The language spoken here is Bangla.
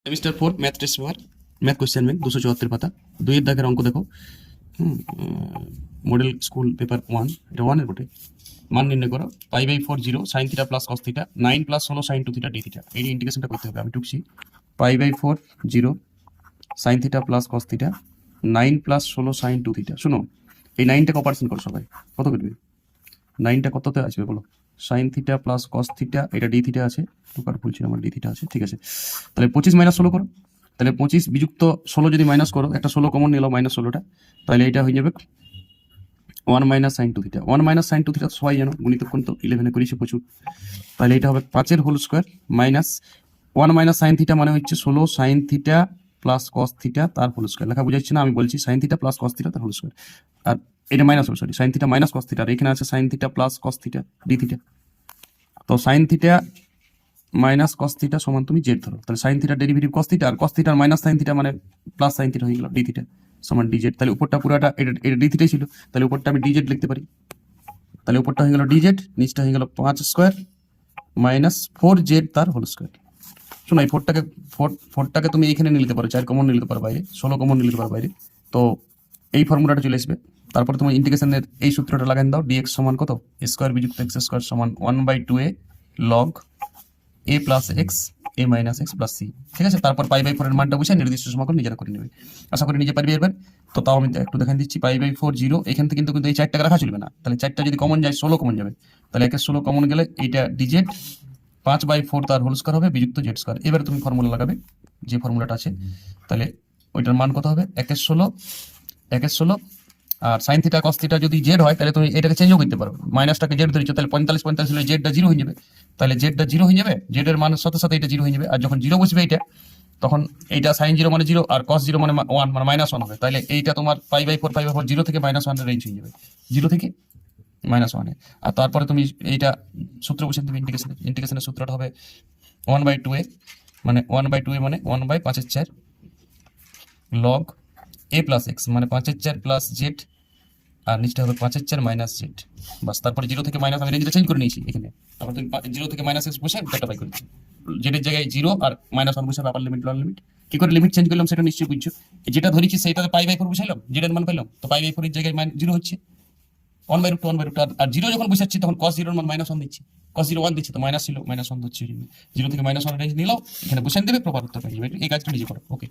Semester 4 math test paper, math question bank 274 পাতা, 2 এর দাগের অঙ্ক দেখো। মডেল স্কুল পেপার 1, এটা 1 এর বটে। মান নির্ণয় করো π/4 0 sin theta plus cos theta 9 plus 16 sin 2 theta d theta. এই ইন্টিগ্রেশনটা করতে হবে। আমি টুকছি π/4 0 sin theta plus cos theta 9 plus 16 sin 2 theta. শুনো, এই 9টাকে অপারেশন করো সবাই। কত করবে? 9টা কততে আসবে বলো? Sign theta plus cos theta, এটা ডি থিটা আছে, টুকার ভুল ছিল আমার, ডি থিটা আছে, ঠিক আছে। তাহলে 25 মাইনাস 16 করো। তাহলে 25 বিযুক্ত 16 যদি মাইনাস করো, একটা 16 কমন নিলো মাইনাস 16টা, তাহলে এটা হয়ে যাবে 1 minus sign 2 theta. 1 minus sign 2 theta সবাই জানো, গণিত কোন তো 11 করেছে প্রচুর। তাহলে এটা হবে 5 whole square minus 1 minus sine theta মানে হচ্ছে 16 sine theta plus cos theta তার হোল স্কোয়ার। লেখা বুঝাচ্ছি না? আমি বলছি sine theta plus cos theta তার হোল স্কোয়ার। আর এটা মাইনাস হবে, sorry, sine theta minus cos theta, আর এখানে আছে sine theta plus cos theta d theta. তো sine theta minus cos theta সমান তুমি জেড ধরো। তাহলে সাইন থিটা ডেরিভেটিভ কস থিটা, আর কস থিটার মাইনাস সাইন থিটা মানে প্লাস সাইন থিটা হয়ে গেল, ডি থিটা সমান ডি জেড। তাহলে উপরটা পুরাটা এটা ডি থিটাই ছিল, তাহলে উপরটা আমি ডি জেড লিখতে পারি। তাহলে উপরটা হয়ে গেল ডি জেড, নিচটা হয়ে গেল 5 স্কোয়ার মাইনাস 4 জেড তার হোল স্কোয়ার। শোনো, এই ফোরটাকে তুমি এইখানে নিয়ে নিতে পারো, 4 কমন নিয়ে নিতে পারো বাইরে, 16 কমন নিয়ে নিতে পারো বাইরে। তো এই ফর্মুলাটা চলে আসবে। তারপর তুমি ইন্টিগ্রেশনের এই সূত্রটা লাগাই দাও, ডিএক্স সমান কত? স্কোয়ার বিযুক্ত এক্স স্কোয়ার সমান 1/2a log a plus x a minus x plus c. ঠিক আছে, তারপর π/4 এর মানটা বসে নির্দিষ্ট সমাকলন নিজেরা করে নেবে। আশা করি নিজে পারবে এবার। তো তাও আমি একটু দেখাই দিচ্ছি। π/4 0, এখান থেকে কিন্তু এই 4টাকে রাখা চলবে না। তাহলে 4টা যদি কমন যায় 16 কমন যাবে। তাহলে 16 কমন গেলে এইটা ডিজেড 5/4 তার হোল স্কোয়ার হবে বিযুক্ত জেড স্কোয়ার। এবারে তুমি ফর্মুলা লাগাবে, যে ফর্মুলাটা আছে। তাহলে ওইটার মান কত হবে? 1/16 আর সাইন থিটা কস থিটা যদি জেড হয়, তাহলে তুমি এটাকে চেঞ্জও করতে পারো। মাইনাসটাকে জেড ধরেছো, তাহলে 45 হলে জেডটা 0 হয়ে যাবে। তাহলে জেডটা 0 হয়ে যাবে, জেড এর মানের সাথে সাথে এটা 0 হয়ে যাবে। আর যখন 0 বসবে এটা, তখন এইটা সাইন 0 মানে 0 আর কস 0 মানে 1 মানে -1 হবে। তাহলে এইটা তোমার π/4 0 থেকে -1 এর রেঞ্জ হয়ে যাবে, 0 থেকে -1 এ। আর তারপরে তুমি এইটা সূত্র বসে দেবে ইন্টিগ্রেশনের সূত্রটা হবে 1/2a মানে 1/2a মানে 1/5/4 লগ a প্লাস এক্স মানে 5/4 প্লাস জেড, আর নিচটা হবে 5/4 মাইনাস জেড। বাস, তারপরে 0 থেকে মাইনাস আমি রেঞ্জটা চেঞ্জ করে নিয়েছি এখানে। তারপর তুমি 0 থেকে মাইনাস এক্স বসে উত্তরটা বাই করেছি। জেডের জায়গায় 0 আর -1 বসে আপার লিমিট লোয়ার লিমিট। কি করে লিমিট চেঞ্জ করলাম সেটা নিশ্চয়ই বুঝছো। যেটা ধরেছি সেটাতে π/4 বসাইলাম, জেডের মান পেলাম, তো π/4 এর জায়গায় 0 হচ্ছে 1/√2 আর 0 যখন বসাচ্ছি তখন cos 0 এর মান -1 দিচ্ছি, cos 0 1 দিচ্ছে, তো মাইনাস ছিল -1 হচ্ছে। 0 থেকে -1 রেঞ্জ নিলাম, এখানে বসান দেবে, প্রপার উত্তর পেয়ে যাবে। এই কাজটা নিজে করো। ওকে।